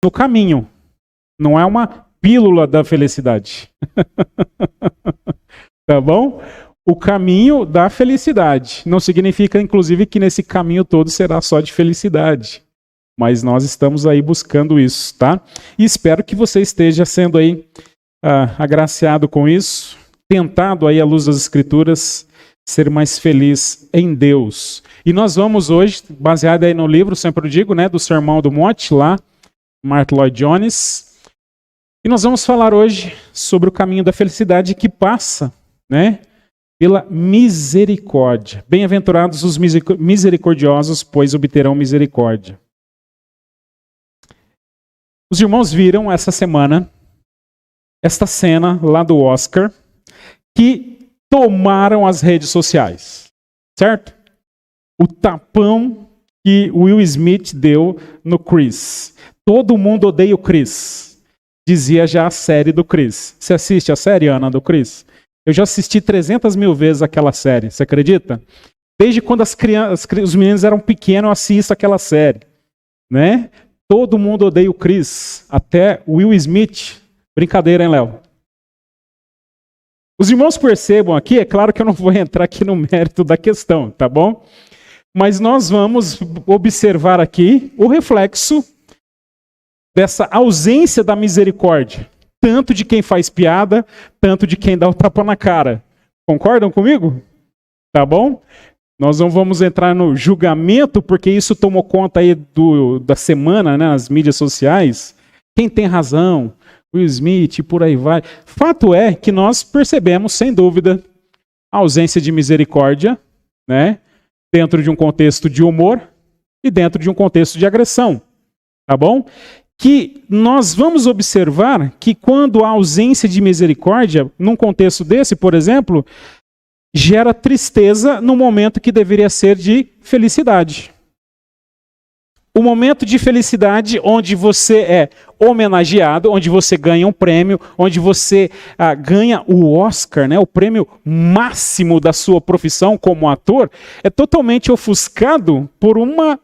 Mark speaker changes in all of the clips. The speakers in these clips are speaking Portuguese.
Speaker 1: no caminho. Não é uma pílula da felicidade. Tá bom? O caminho da felicidade. Não significa, inclusive, que nesse caminho todo será só de felicidade. Mas nós estamos aí buscando isso, tá? E espero que você esteja sendo aí agraciado com isso, tentado aí à luz das Escrituras ser mais feliz em Deus. E nós vamos hoje, baseado aí no livro, sempre eu digo, né, do Sermão do Monte, lá, Martyn Lloyd-Jones. E nós vamos falar hoje sobre o caminho da felicidade que passa, né, pela misericórdia. Bem-aventurados os misericordiosos, pois obterão misericórdia. Os irmãos viram essa semana esta cena lá do Oscar que tomaram as redes sociais, certo? O tapão que Will Smith deu no Chris. Todo mundo odeia o Chris. Dizia já a série do Chris. Você assiste a série, Ana, do Chris? Eu já assisti 300 mil vezes aquela série, você acredita? Desde quando os meninos eram pequenos, eu assisto aquela série, né? Todo mundo odeia o Chris, até Will Smith. Brincadeira, hein, Léo? Os irmãos percebam aqui, é claro que eu não vou entrar aqui no mérito da questão, tá bom? Mas nós vamos observar aqui o reflexo dessa ausência da misericórdia. Tanto de quem faz piada, tanto de quem dá o tapa na cara. Concordam comigo? Tá bom? Nós não vamos entrar no julgamento, porque isso tomou conta aí da semana, né, nas mídias sociais. Quem tem razão? Will Smith, por aí vai. Fato é que nós percebemos, sem dúvida, a ausência de misericórdia, né, dentro de um contexto de humor e dentro de um contexto de agressão. Tá bom? Que nós vamos observar que quando há ausência de misericórdia, num contexto desse, por exemplo, gera tristeza no momento que deveria ser de felicidade. O momento de felicidade onde você é homenageado, onde você ganha um prêmio, onde você ganha o Oscar, né, o prêmio máximo da sua profissão como ator, é totalmente ofuscado por uma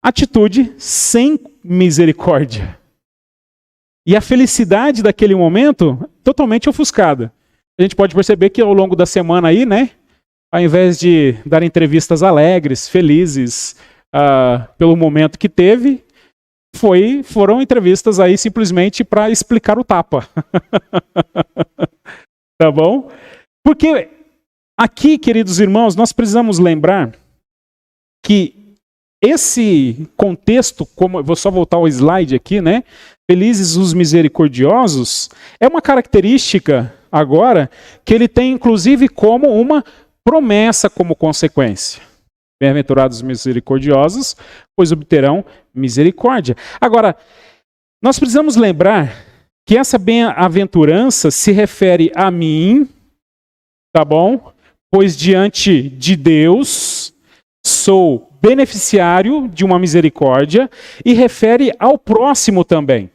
Speaker 1: atitude sem misericórdia. E a felicidade daquele momento, totalmente ofuscada. A gente pode perceber que ao longo da semana aí, né, ao invés de dar entrevistas alegres, felizes, pelo momento que teve, foram entrevistas aí simplesmente para explicar o tapa. Tá bom? Porque aqui, queridos irmãos, nós precisamos lembrar que esse contexto, como vou só voltar ao slide aqui, né? Felizes os misericordiosos, é uma característica agora que ele tem inclusive como uma promessa como consequência. Bem-aventurados os misericordiosos, pois obterão misericórdia. Agora, nós precisamos lembrar que essa bem-aventurança se refere a mim, tá bom? Pois diante de Deus sou beneficiário de uma misericórdia e refere ao próximo também.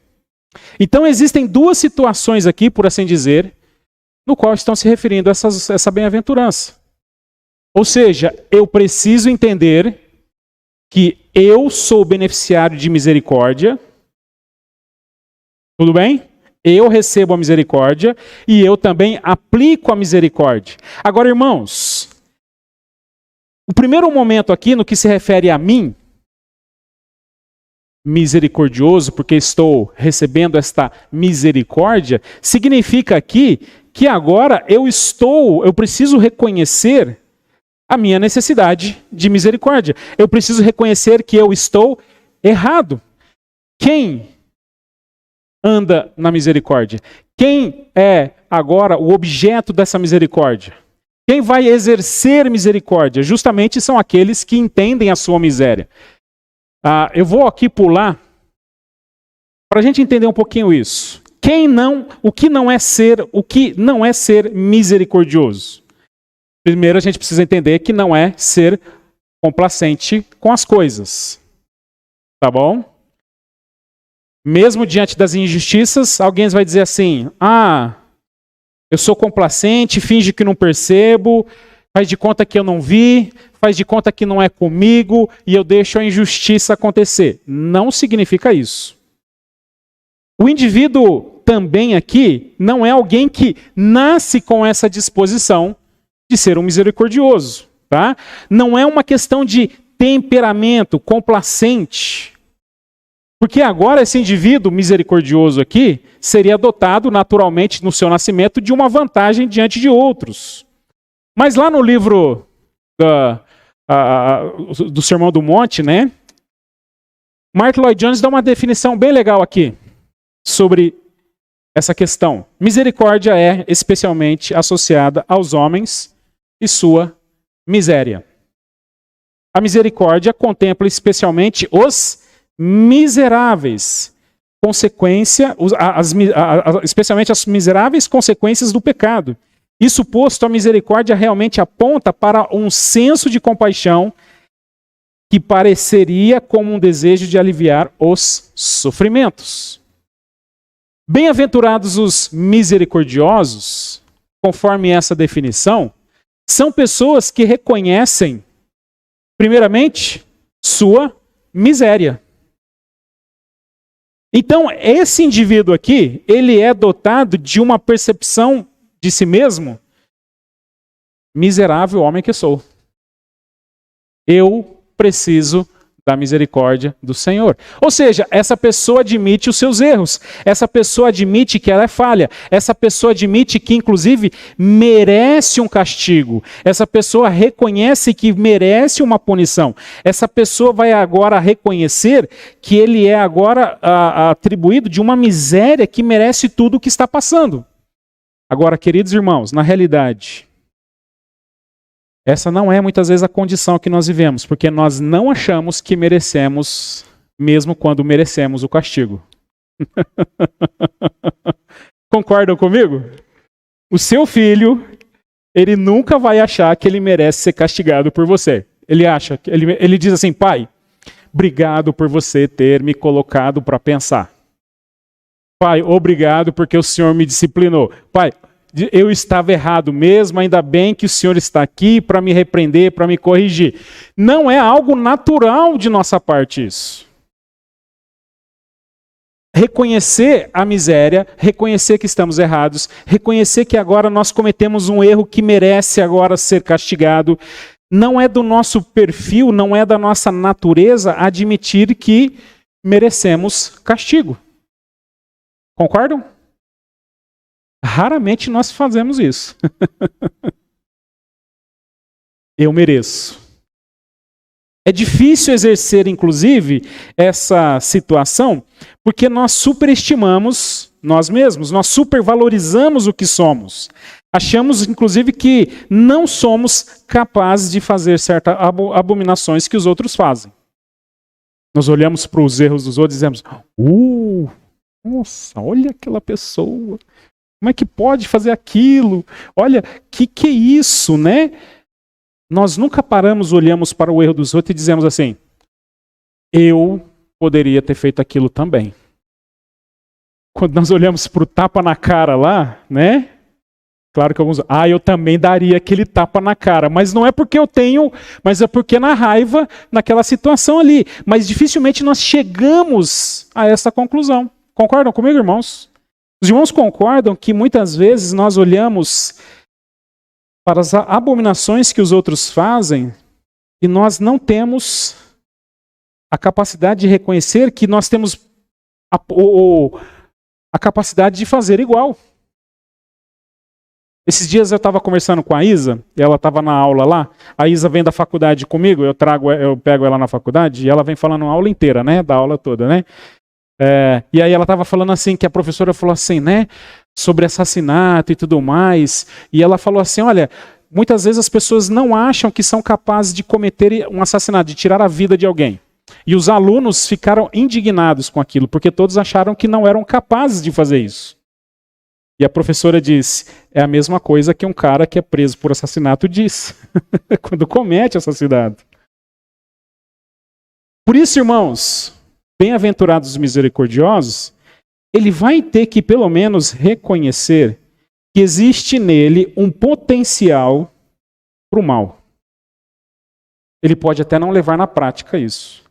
Speaker 1: Então existem duas situações aqui, por assim dizer, no qual estão se referindo a essa bem-aventurança. Ou seja, eu preciso entender que eu sou beneficiário de misericórdia. Tudo bem? Eu recebo a misericórdia e eu também aplico a misericórdia. Agora, irmãos, o primeiro momento aqui, no que se refere a mim, misericordioso, porque estou recebendo esta misericórdia, significa aqui que agora eu preciso reconhecer a minha necessidade de misericórdia. Eu preciso reconhecer que eu estou errado. Quem anda na misericórdia? Quem é agora o objeto dessa misericórdia? Quem vai exercer misericórdia? Justamente são aqueles que entendem a sua miséria. Eu vou aqui pular para a gente entender um pouquinho isso. O que não é ser misericordioso? Primeiro a gente precisa entender que não é ser complacente com as coisas. Tá bom? Mesmo diante das injustiças, alguém vai dizer assim: eu sou complacente, finge que não percebo, faz de conta que eu não vi, faz de conta que não é comigo e eu deixo a injustiça acontecer. Não significa isso. O indivíduo também aqui não é alguém que nasce com essa disposição de ser um misericordioso, tá? Não é uma questão de temperamento complacente. Porque agora esse indivíduo misericordioso aqui seria dotado naturalmente no seu nascimento de uma vantagem diante de outros. Mas lá no livro do Sermão do Monte, né? Martyn Lloyd-Jones dá uma definição bem legal aqui sobre essa questão. Misericórdia é especialmente associada aos homens e sua miséria. A misericórdia contempla especialmente os miseráveis, especialmente as miseráveis consequências do pecado. Isso posto, a misericórdia realmente aponta para um senso de compaixão que pareceria como um desejo de aliviar os sofrimentos. Bem-aventurados os misericordiosos, conforme essa definição, são pessoas que reconhecem, primeiramente, sua miséria. Então, esse indivíduo aqui, ele é dotado de uma percepção de si mesmo, miserável homem que sou. Eu preciso da misericórdia do Senhor. Ou seja, essa pessoa admite os seus erros. Essa pessoa admite que ela é falha. Essa pessoa admite que, inclusive, merece um castigo. Essa pessoa reconhece que merece uma punição. Essa pessoa vai agora reconhecer que ele é agora atribuído de uma miséria que merece tudo o que está passando. Agora, queridos irmãos, na realidade, essa não é muitas vezes a condição que nós vivemos, porque nós não achamos que merecemos, mesmo quando merecemos o castigo. Concordam comigo? O seu filho, ele nunca vai achar que ele merece ser castigado por você. Ele diz assim: pai, obrigado por você ter me colocado para pensar. Pai, obrigado porque o Senhor me disciplinou. Pai, eu estava errado mesmo, ainda bem que o Senhor está aqui para me repreender, para me corrigir. Não é algo natural de nossa parte isso. Reconhecer a miséria, reconhecer que estamos errados, reconhecer que agora nós cometemos um erro que merece agora ser castigado. Não é do nosso perfil, não é da nossa natureza admitir que merecemos castigo. Concordam? Raramente nós fazemos isso. Eu mereço. É difícil exercer, inclusive, essa situação, porque nós superestimamos nós mesmos, nós supervalorizamos o que somos. Achamos, inclusive, que não somos capazes de fazer certas abominações que os outros fazem. Nós olhamos para os erros dos outros e dizemos: nossa, olha aquela pessoa. Como é que pode fazer aquilo? Olha, que é isso, né? Nós nunca paramos, olhamos para o erro dos outros e dizemos assim: eu poderia ter feito aquilo também. Quando nós olhamos para o tapa na cara lá, né? Claro que alguns, eu também daria aquele tapa na cara. Mas não é porque eu tenho, mas é porque na raiva, naquela situação ali. Mas dificilmente nós chegamos a essa conclusão. Concordam comigo, irmãos? Os irmãos concordam que muitas vezes nós olhamos para as abominações que os outros fazem e nós não temos a capacidade de reconhecer que nós temos a capacidade de fazer igual. Esses dias eu estava conversando com a Isa, e ela estava na aula lá. A Isa vem da faculdade comigo, eu pego ela na faculdade e ela vem falando a aula inteira, né? Da aula toda, né? E aí ela estava falando assim, que a professora falou assim, né, sobre assassinato e tudo mais, e ela falou assim, olha, muitas vezes as pessoas não acham que são capazes de cometer um assassinato, de tirar a vida de alguém. E os alunos ficaram indignados com aquilo, porque todos acharam que não eram capazes de fazer isso. E a professora disse, é a mesma coisa que um cara que é preso por assassinato diz, quando comete assassinato. Por isso, irmãos, bem-aventurados os misericordiosos, ele vai ter que pelo menos reconhecer que existe nele um potencial para o mal. Ele pode até não levar na prática isso.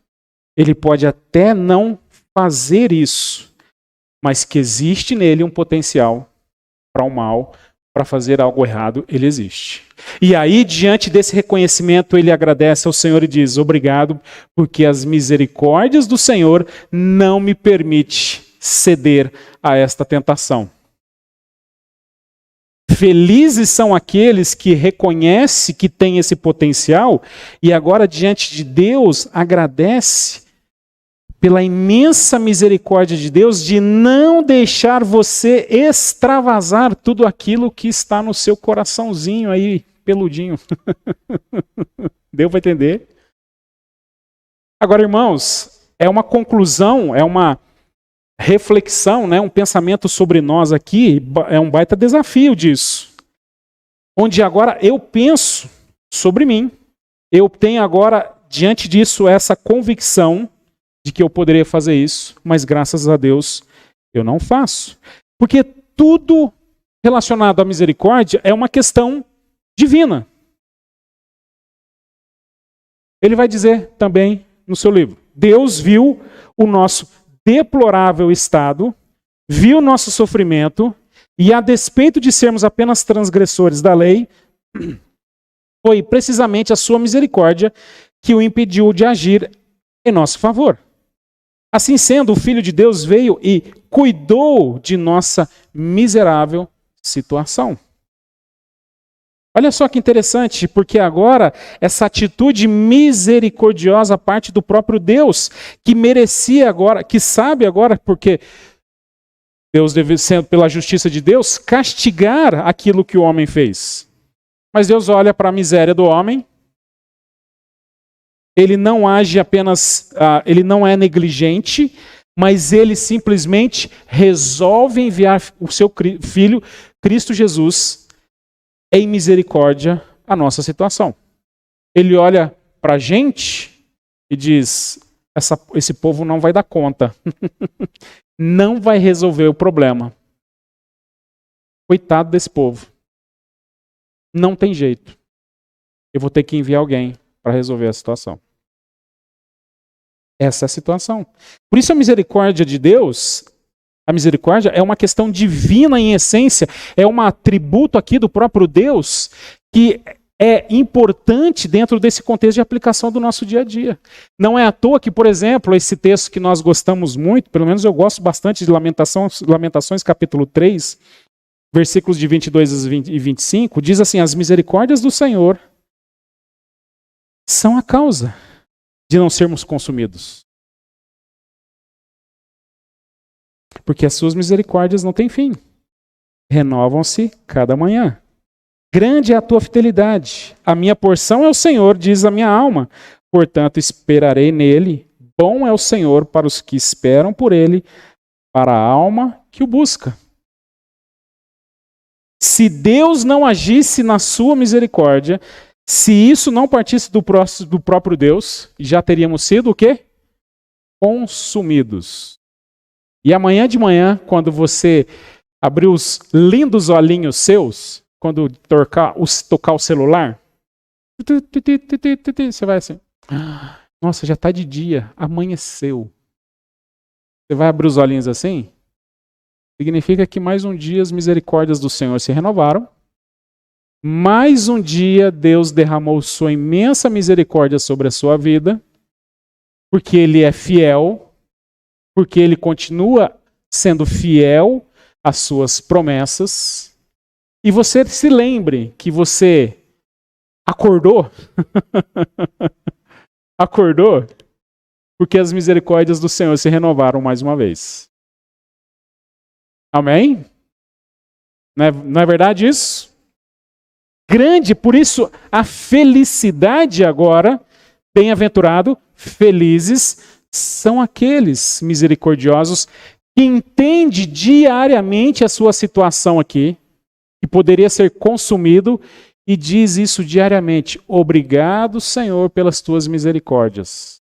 Speaker 1: Ele pode até não fazer isso. mas que existe nele um potencial para o mal, para fazer algo errado, ele existe. E aí, diante desse reconhecimento, ele agradece ao Senhor e diz: obrigado, porque as misericórdias do Senhor não me permitem ceder a esta tentação. Felizes são aqueles que reconhecem que tem esse potencial e agora, diante de Deus, agradece pela imensa misericórdia de Deus de não deixar você extravasar tudo aquilo que está no seu coraçãozinho aí, peludinho. Deu para entender? Agora, irmãos, é uma conclusão, é uma reflexão, né, um pensamento sobre nós aqui, é um baita desafio disso. Onde agora eu penso sobre mim, eu tenho agora, diante disso, essa convicção de que eu poderia fazer isso, mas graças a Deus eu não faço. Porque tudo relacionado à misericórdia é uma questão divina. Ele vai dizer também no seu livro: Deus viu o nosso deplorável estado, viu o nosso sofrimento e, a despeito de sermos apenas transgressores da lei, foi precisamente a sua misericórdia que o impediu de agir em nosso favor. Assim sendo, o Filho de Deus veio e cuidou de nossa miserável situação. Olha só que interessante, porque agora essa atitude misericordiosa parte do próprio Deus, que merecia agora, que sabe agora, porque Deus deve ser, pela justiça de Deus, castigar aquilo que o homem fez. Mas Deus olha para a miséria do homem, ele não age apenas, ele não é negligente, mas ele simplesmente resolve enviar o seu Filho, Cristo Jesus, em misericórdia a nossa situação. Ele olha para a gente e diz: esse povo não vai dar conta. Não vai resolver o problema. Coitado desse povo. Não tem jeito. Eu vou ter que enviar alguém para resolver a situação. Essa é a situação. Por isso a misericórdia de Deus, a misericórdia é uma questão divina em essência, é um atributo aqui do próprio Deus que é importante dentro desse contexto de aplicação do nosso dia a dia. Não é à toa que, por exemplo, esse texto que nós gostamos muito, pelo menos eu gosto bastante de Lamentações capítulo 3, versículos de 22 e 25, diz assim: as misericórdias do Senhor são a causa de não sermos consumidos. Porque as suas misericórdias não têm fim. Renovam-se cada manhã. Grande é a tua fidelidade. A minha porção é o Senhor, diz a minha alma. Portanto, esperarei nele. Bom é o Senhor para os que esperam por ele, para a alma que o busca. Se Deus não agisse na sua misericórdia, se isso não partisse do próprio Deus, já teríamos sido o quê? Consumidos. E amanhã de manhã, quando você abrir os lindos olhinhos seus, quando tocar o celular, você vai assim: nossa, já está de dia, amanheceu. Você vai abrir os olhinhos assim? Significa que mais um dia as misericórdias do Senhor se renovaram. Mais um dia Deus derramou sua imensa misericórdia sobre a sua vida, porque Ele é fiel, porque Ele continua sendo fiel às suas promessas. E você se lembre que você acordou, acordou, porque as misericórdias do Senhor se renovaram mais uma vez. Amém? Não é verdade isso? Grande, por isso a felicidade agora, bem-aventurado, felizes, são aqueles misericordiosos que entendem diariamente a sua situação aqui, que poderia ser consumido, e diz isso diariamente: obrigado, Senhor, pelas tuas misericórdias.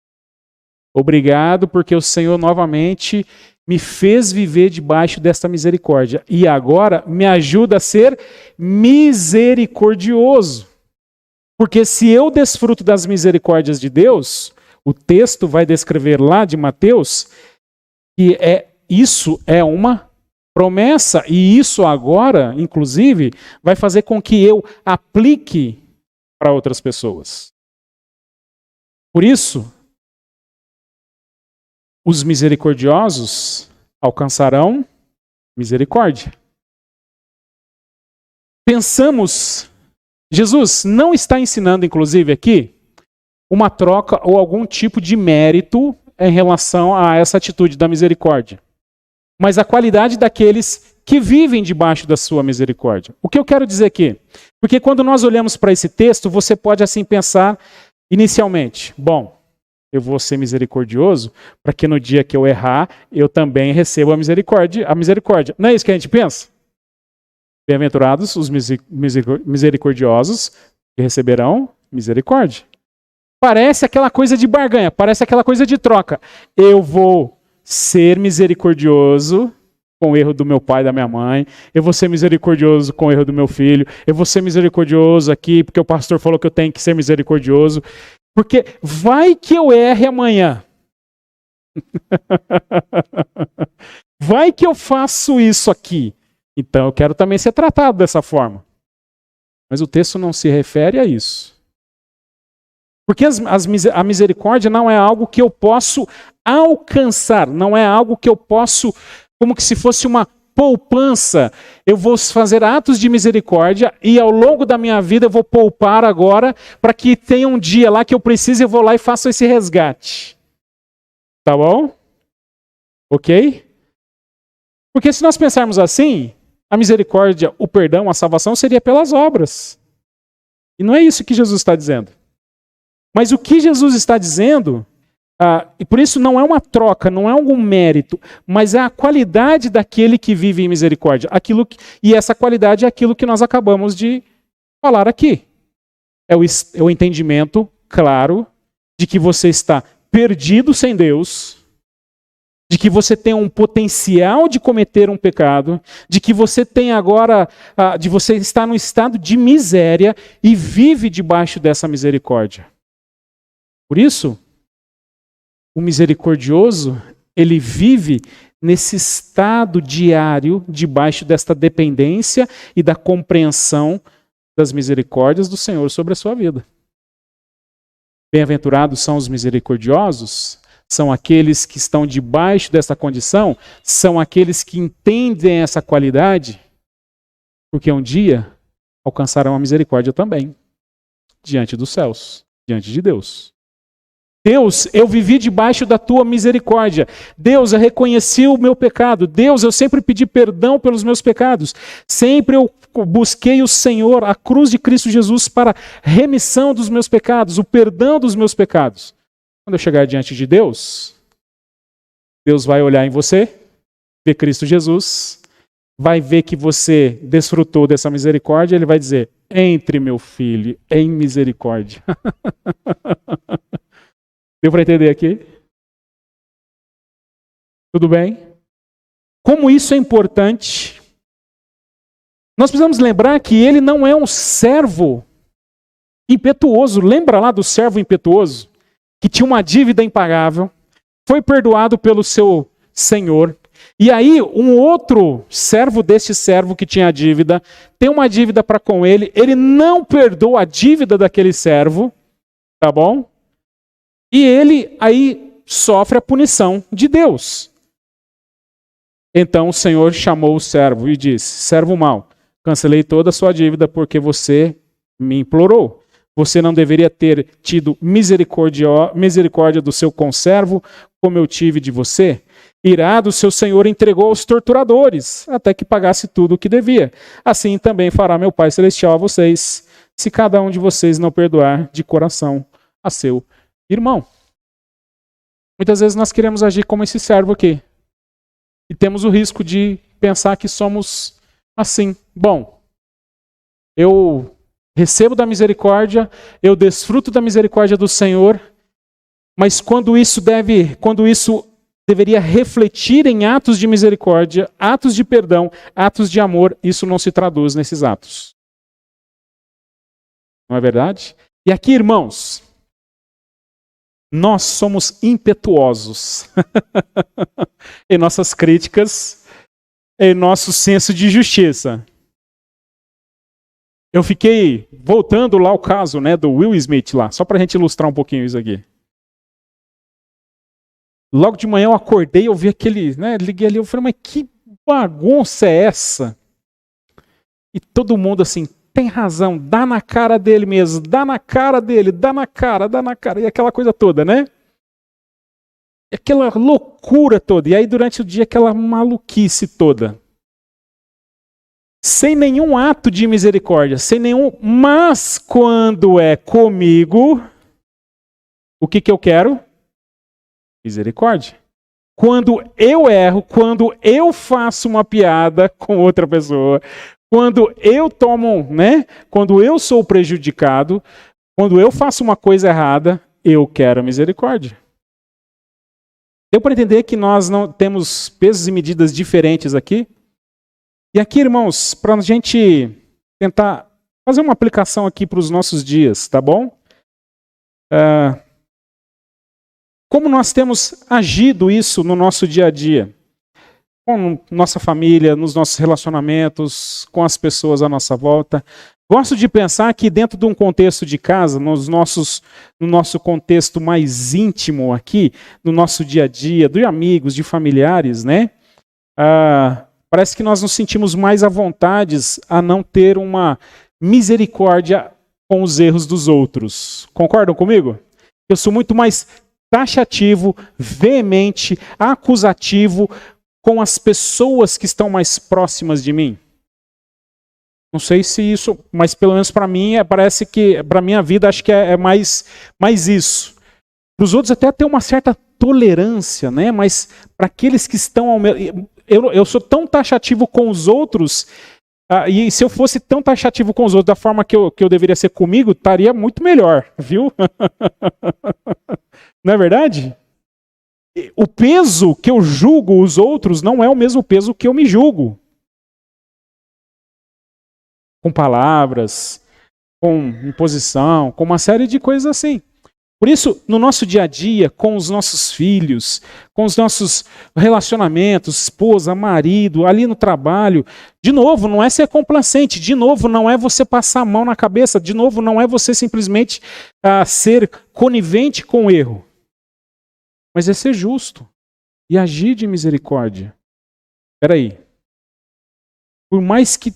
Speaker 1: Obrigado porque o Senhor novamente me fez viver debaixo desta misericórdia. E agora me ajuda a ser misericordioso. Porque se eu desfruto das misericórdias de Deus, o texto vai descrever lá de Mateus, que é isso é uma promessa, e isso agora, inclusive, vai fazer com que eu aplique para outras pessoas. Por isso, os misericordiosos alcançarão misericórdia. Pensamos, Jesus não está ensinando, inclusive, aqui, uma troca ou algum tipo de mérito em relação a essa atitude da misericórdia, mas a qualidade daqueles que vivem debaixo da sua misericórdia. O que eu quero dizer aqui? Porque quando nós olhamos para esse texto, você pode assim pensar inicialmente, bom, eu vou ser misericordioso para que no dia que eu errar, eu também receba a misericórdia. Não é isso que a gente pensa? Bem-aventurados os misericordiosos, que receberão misericórdia. Parece aquela coisa de barganha, parece aquela coisa de troca. Eu vou ser misericordioso com o erro do meu pai e da minha mãe, eu vou ser misericordioso com o erro do meu filho, eu vou ser misericordioso aqui porque o pastor falou que eu tenho que ser misericordioso, porque vai que eu erre amanhã. Vai que eu faço isso aqui. Então eu quero também ser tratado dessa forma. Mas o texto não se refere a isso. Porque a misericórdia não é algo que eu posso alcançar, não é algo que eu posso, como que se fosse uma poupança. Eu vou fazer atos de misericórdia e ao longo da minha vida eu vou poupar agora para que tenha um dia lá que eu precise, eu vou lá e faço esse resgate. Tá bom? Ok? Porque se nós pensarmos assim, a misericórdia, o perdão, a salvação seria pelas obras. E não é isso que Jesus está dizendo. Mas o que Jesus está dizendo, e por isso não é uma troca, não é algum mérito, mas é a qualidade daquele que vive em misericórdia. E essa qualidade é aquilo que nós acabamos de falar aqui. É o entendimento claro de que você está perdido sem Deus, de que você tem um potencial de cometer um pecado, de que você tem agora, de você estar num estado de miséria e vive debaixo dessa misericórdia. Por isso, o misericordioso, ele vive nesse estado diário, debaixo desta dependência e da compreensão das misericórdias do Senhor sobre a sua vida. Bem-aventurados são os misericordiosos, são aqueles que estão debaixo dessa condição, são aqueles que entendem essa qualidade, porque um dia alcançarão a misericórdia também, diante dos céus, diante de Deus. Deus, eu vivi debaixo da tua misericórdia. Deus, eu reconheci o meu pecado. Deus, eu sempre pedi perdão pelos meus pecados. Sempre eu busquei o Senhor, a cruz de Cristo Jesus, para remissão dos meus pecados, o perdão dos meus pecados. Quando eu chegar diante de Deus, Deus vai olhar em você, ver Cristo Jesus, vai ver que você desfrutou dessa misericórdia, ele vai dizer, entre meu filho em misericórdia. Deu para entender aqui? Tudo bem? Como isso é importante, nós precisamos lembrar que ele não é um servo impetuoso. Lembra lá do servo impetuoso? Que tinha uma dívida impagável, foi perdoado pelo seu senhor. E aí, um outro servo deste servo que tinha dívida, tem uma dívida para com ele, ele não perdoa a dívida daquele servo, tá bom? E ele aí sofre a punição de Deus. Então o Senhor chamou o servo e disse, servo mau, cancelei toda a sua dívida porque você me implorou. Você não deveria ter tido misericórdia do seu conservo, como eu tive de você? Irado, seu senhor entregou aos torturadores, até que pagasse tudo o que devia. Assim também fará meu Pai Celestial a vocês, se cada um de vocês não perdoar de coração a seu irmão. Muitas vezes nós queremos agir como esse servo aqui. E temos o risco de pensar que somos assim. Bom, eu recebo da misericórdia, eu desfruto da misericórdia do Senhor, mas quando isso deveria refletir em atos de misericórdia, atos de perdão, atos de amor, isso não se traduz nesses atos. Não é verdade? E aqui, irmãos, Nós somos impetuosos em nossas críticas, em nosso senso de justiça. Eu fiquei voltando lá ao caso, né, do Will Smith lá, só para a gente ilustrar um pouquinho isso aqui. Logo de manhã eu acordei, eu vi aquele, né, liguei ali, eu falei, mas que bagunça é essa? E todo mundo assim, tem razão, dá na cara dele mesmo, dá na cara dele, dá na cara, e aquela coisa toda, né? E aquela loucura toda, e aí durante o dia aquela maluquice toda. Sem nenhum ato de misericórdia, sem nenhum, mas quando é comigo, o que eu quero? Misericórdia. Quando eu erro, quando eu faço uma piada com outra pessoa, quando eu tomo, né? Quando eu sou prejudicado, quando eu faço uma coisa errada, eu quero misericórdia. Deu para entender que nós não temos pesos e medidas diferentes aqui? E aqui, irmãos, para a gente tentar fazer uma aplicação aqui para os nossos dias, tá bom? Como nós temos agido isso no nosso dia a dia? Com nossa família, nos nossos relacionamentos, com as pessoas à nossa volta. Gosto de pensar que dentro de um contexto de casa, no nosso contexto mais íntimo aqui, no nosso dia a dia, de amigos, de familiares, né? Parece que nós nos sentimos mais à vontade a não ter uma misericórdia com os erros dos outros. Concordam comigo? Eu sou muito mais taxativo, veemente, acusativo com as pessoas que estão mais próximas de mim. Não sei se isso, mas pelo menos para mim, parece que, para a minha vida, acho que é mais isso. Para os outros até tem uma certa tolerância, né? Mas para aqueles que estão ao meu... Eu sou tão taxativo com os outros, e se eu fosse tão taxativo com os outros da forma que eu deveria ser comigo, estaria muito melhor, viu? Não é verdade? O peso que eu julgo os outros não é o mesmo peso que eu me julgo. Com palavras, com imposição, com uma série de coisas assim. Por isso, no nosso dia a dia, com os nossos filhos, com os nossos relacionamentos, esposa, marido, ali no trabalho, de novo, não é ser complacente, de novo, não é você passar a mão na cabeça, de novo, não é você simplesmente ser conivente com o erro. Mas é ser justo e agir de misericórdia. Espera aí. Por mais que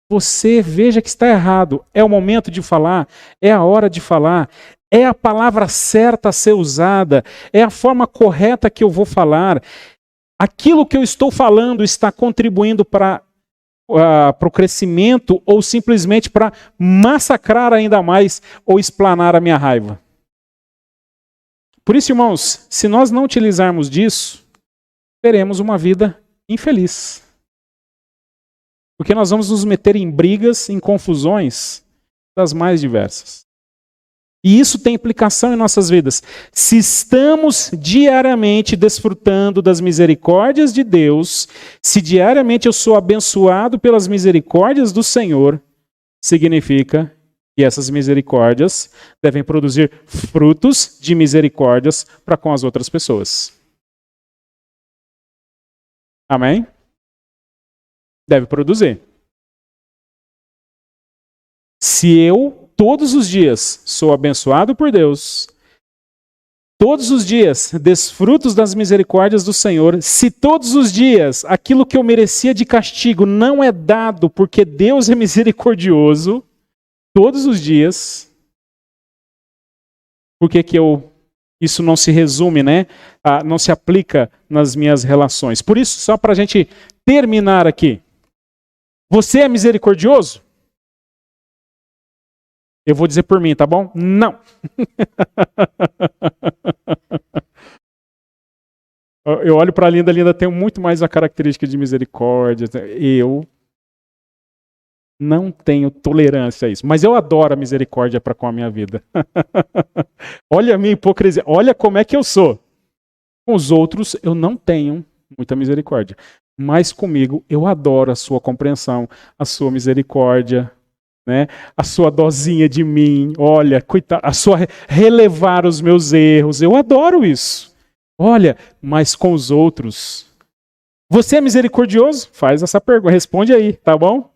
Speaker 1: você veja que está errado, é o momento de falar, é a hora de falar, é a palavra certa a ser usada, é a forma correta que eu vou falar. Aquilo que eu estou falando está contribuindo para o crescimento ou simplesmente para massacrar ainda mais ou explanar a minha raiva. Por isso, irmãos, se nós não utilizarmos disso, teremos uma vida infeliz. Porque nós vamos nos meter em brigas, em confusões das mais diversas. E isso tem implicação em nossas vidas. Se estamos diariamente desfrutando das misericórdias de Deus, se diariamente eu sou abençoado pelas misericórdias do Senhor, significa que essas misericórdias devem produzir frutos de misericórdias para com as outras pessoas. Amém? Deve produzir. Se eu, todos os dias, sou abençoado por Deus, todos os dias desfruto das misericórdias do Senhor, se todos os dias aquilo que eu merecia de castigo não é dado porque Deus é misericordioso, todos os dias, por que isso não se resume, né? Não se aplica nas minhas relações? Por isso, só para a gente terminar aqui, você é misericordioso? Eu vou dizer por mim, tá bom? Não. Eu olho para a Linda tem muito mais a característica de misericórdia. Eu não tenho tolerância a isso, mas eu adoro a misericórdia para com a minha vida. Olha a minha hipocrisia, olha como é que eu sou. Com os outros eu não tenho muita misericórdia, mas comigo eu adoro a sua compreensão, a sua misericórdia. né? A sua dosinha de mim, olha, coitado, a sua relevar os meus erros. Eu adoro isso. Olha, mas com os outros. Você é misericordioso? Faz essa pergunta, responde aí, tá bom?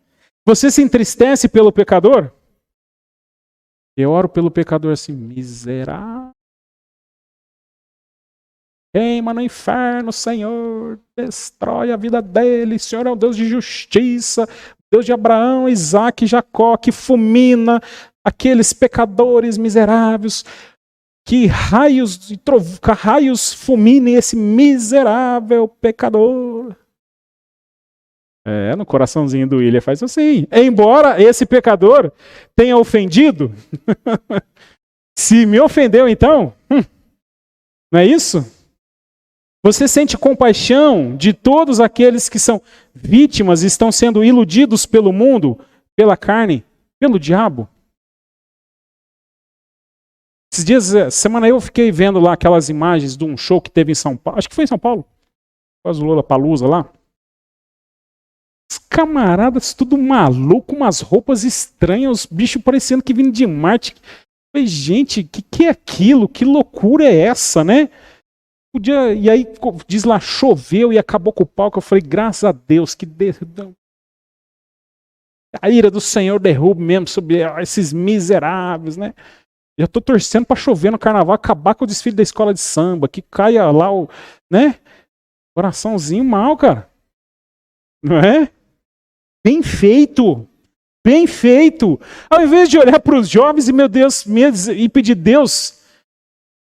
Speaker 1: Você se entristece pelo pecador? Eu oro pelo pecador assim, miserável. Queima no inferno, Senhor, destrói a vida dele. Senhor é o Deus de justiça, Deus de Abraão, Isaac e Jacó, que fulmina aqueles pecadores miseráveis. Que raios fulminem esse miserável pecador. No coraçãozinho do William faz assim. Embora esse pecador tenha ofendido, se me ofendeu então, não é isso? Você sente compaixão de todos aqueles que são vítimas e estão sendo iludidos pelo mundo, pela carne, pelo diabo? Esses dias, semana eu fiquei vendo lá aquelas imagens de um show que teve em São Paulo. Acho que foi em São Paulo. Quase o Lollapalooza lá. Os camaradas, tudo maluco, umas roupas estranhas, os bichos parecendo que vindo de Marte. Falei, gente, o que é aquilo? Que loucura é essa, né? E aí diz lá, choveu e acabou com o palco. Eu falei, graças a Deus, que a ira do Senhor derruba mesmo sobre esses miseráveis, né? Eu tô torcendo para chover no carnaval, acabar com o desfile da escola de samba, que caia lá o, né? Coraçãozinho mal, cara. Não é? Bem feito. Bem feito. Ao invés de olhar para os jovens e, meu Deus, e pedir, Deus,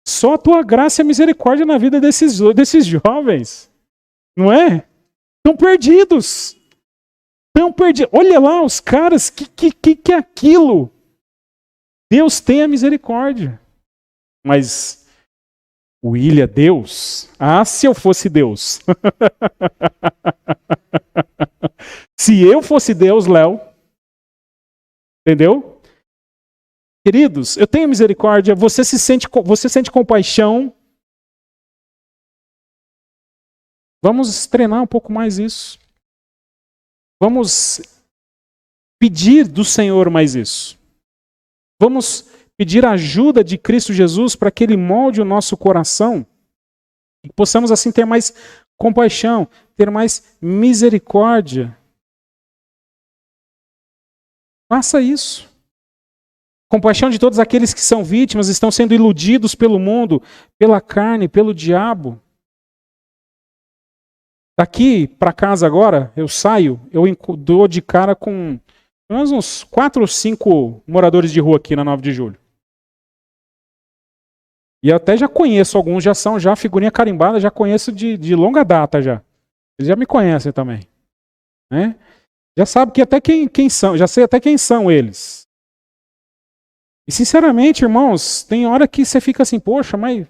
Speaker 1: só a tua graça e a misericórdia na vida desses jovens. Não é? Estão perdidos. Estão perdidos. Olha lá os caras, que é aquilo? Deus tem a misericórdia. Mas o William, Deus? Ah, se eu fosse Deus. Se eu fosse Deus, Léo. Entendeu? Queridos, eu tenho misericórdia. Você sente compaixão. Vamos treinar um pouco mais isso. Vamos pedir do Senhor mais isso. Vamos pedir a ajuda de Cristo Jesus para que Ele molde o nosso coração e possamos assim ter mais compaixão, ter mais misericórdia. Faça isso. Compaixão de todos aqueles que são vítimas, estão sendo iludidos pelo mundo, pela carne, pelo diabo. Daqui para casa agora, eu saio, eu dou de cara com pelo menos uns 4 ou 5 moradores de rua aqui na 9 de julho. E eu até já conheço alguns, já são figurinha carimbada, já conheço de longa data já. Eles já me conhecem também. Né? Já sabe que até quem são, já sei até quem são eles. E sinceramente, irmãos, tem hora que você fica assim, poxa, mas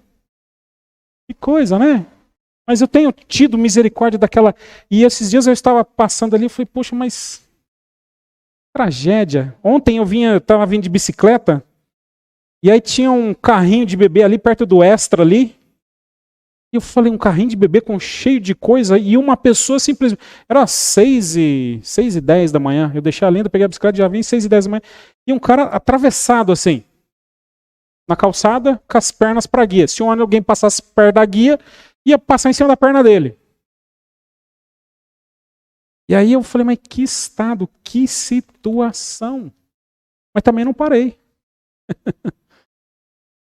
Speaker 1: que coisa, né? Mas eu tenho tido misericórdia daquela... E esses dias eu estava passando ali e falei, poxa, mas... tragédia. Ontem eu estava vindo de bicicleta, e aí tinha um carrinho de bebê ali perto do Extra ali. E eu falei, um carrinho de bebê cheio de coisa, e uma pessoa simplesmente... Era 6h10 da manhã, eu deixei a Linda, peguei a bicicleta, já vim 6h10 da manhã, e um cara atravessado assim, na calçada, com as pernas para a guia. Se alguém passasse perto da guia, ia passar em cima da perna dele. E aí eu falei, mas que estado, que situação. Mas também não parei.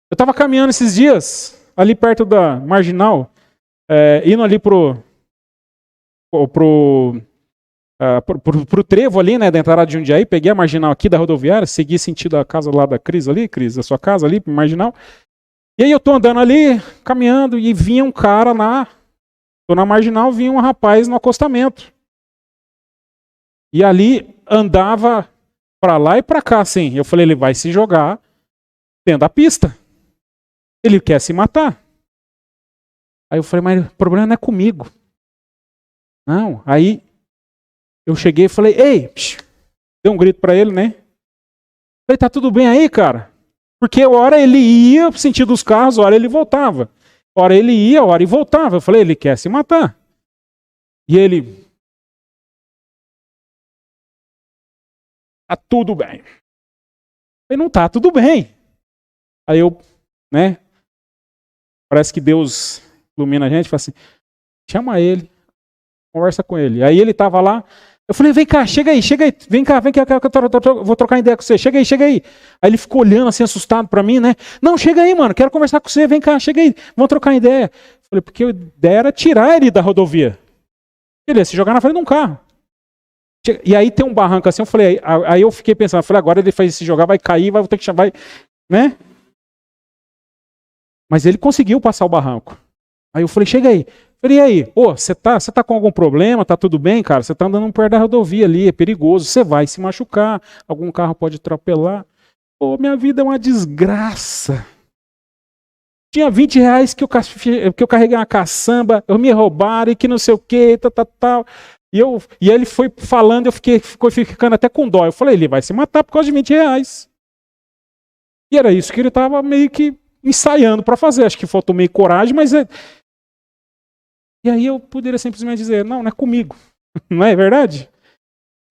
Speaker 1: Eu estava caminhando esses dias, ali perto da Marginal, indo ali pro trevo ali, né, da entrada de Jundiaí, peguei a Marginal aqui da rodoviária, segui sentido a casa lá da Cris ali, Cris, a sua casa ali, Marginal. E aí eu tô andando ali, caminhando, e vinha um cara tô na Marginal, vinha um rapaz no acostamento. E ali andava para lá e para cá, assim. Eu falei, ele vai se jogar dentro da pista. Ele quer se matar. Aí eu falei, mas o problema não é comigo. Não. Aí eu cheguei e falei, ei, dei um grito para ele, né? Falei, tá tudo bem aí, cara? Porque a hora ele ia pro sentido dos carros, a hora ele voltava. A hora ele ia, a hora ele voltava. Eu falei, ele quer se matar. E ele... tá tudo bem. E não tá tudo bem. Aí eu, né? Parece que Deus ilumina a gente, fala assim, chama ele, conversa com ele. Aí ele tava lá, eu falei, vem cá, chega aí, vem cá, que eu vou trocar ideia com você, chega aí. Aí ele ficou olhando assim, assustado pra mim, né? Não, chega aí, mano, quero conversar com você, vem cá, chega aí, vamos trocar ideia. Eu falei, porque a ideia era tirar ele da rodovia. Ele ia se jogar na frente de um carro. E aí tem um barranco assim, eu falei, aí eu fiquei pensando, falei, agora ele faz se jogar, vai cair, vai ter que chamar, né? Mas ele conseguiu passar o barranco. Aí eu falei, chega aí. Eu falei, e aí? Você tá com algum problema? Tá tudo bem, cara? Você tá andando perto da rodovia ali, é perigoso. Você vai se machucar, algum carro pode atropelar. Minha vida é uma desgraça. Tinha R$20 que eu carreguei uma caçamba, eu me roubaram e que não sei o que, tal. E aí ele foi falando, eu ficou ficando até com dó. Eu falei, ele vai se matar por causa de R$20. E era isso que ele estava meio que ensaiando para fazer. Acho que faltou meio coragem, mas... E aí eu poderia simplesmente dizer, não é comigo. Não é verdade?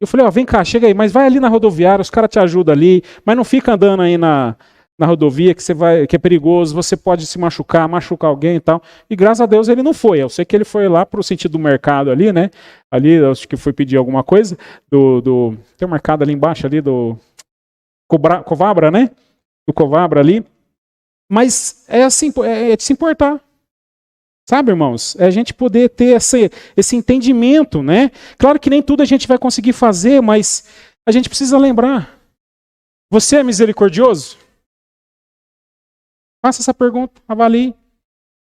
Speaker 1: Eu falei, vem cá, chega aí, mas vai ali na rodoviária, os caras te ajudam ali, mas não fica andando aí na rodovia que é perigoso, você pode se machucar alguém e tal. E graças a Deus ele não foi. Eu sei que ele foi lá pro sentido do mercado ali, né? Ali, acho que foi pedir alguma coisa. Tem um mercado ali embaixo, ali do Covabra, né? Do Covabra ali. Mas é assim, é de se importar. Sabe, irmãos? É a gente poder ter esse entendimento, né? Claro que nem tudo a gente vai conseguir fazer, mas a gente precisa lembrar. Você é misericordioso? Faça essa pergunta, avalie.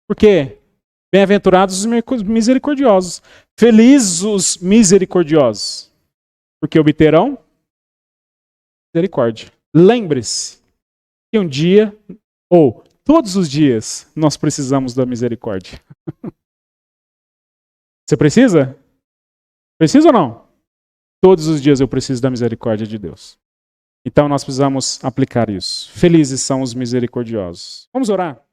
Speaker 1: Porque bem-aventurados os misericordiosos. Felizes os misericordiosos. Porque obterão misericórdia. Lembre-se que um dia, ou todos os dias, nós precisamos da misericórdia. Você precisa? Precisa ou não? Todos os dias eu preciso da misericórdia de Deus. Então nós precisamos aplicar isso. Felizes são os misericordiosos. Vamos orar?